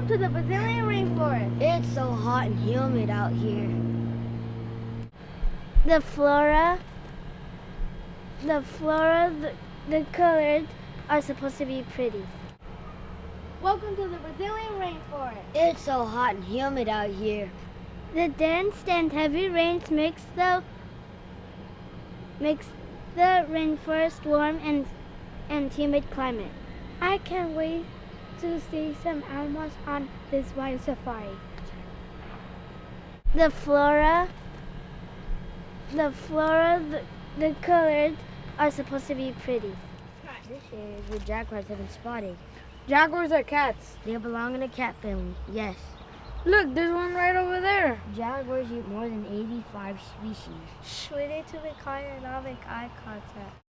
Welcome to the Brazilian rainforest. It's so hot and humid out here. The flora, the colors are supposed to be pretty. Welcome to the Brazilian rainforest. It's so hot and humid out here. The dense and heavy rains makes the rainforest warm and humid climate. I can't wait to see some animals on this wild safari. The colors are supposed to be pretty. This area is where jaguars have been spotted. Jaguars are cats. They belong in the cat family, yes. Look, there's one right over there. Jaguars eat more than 85 species. We need to make eye contact.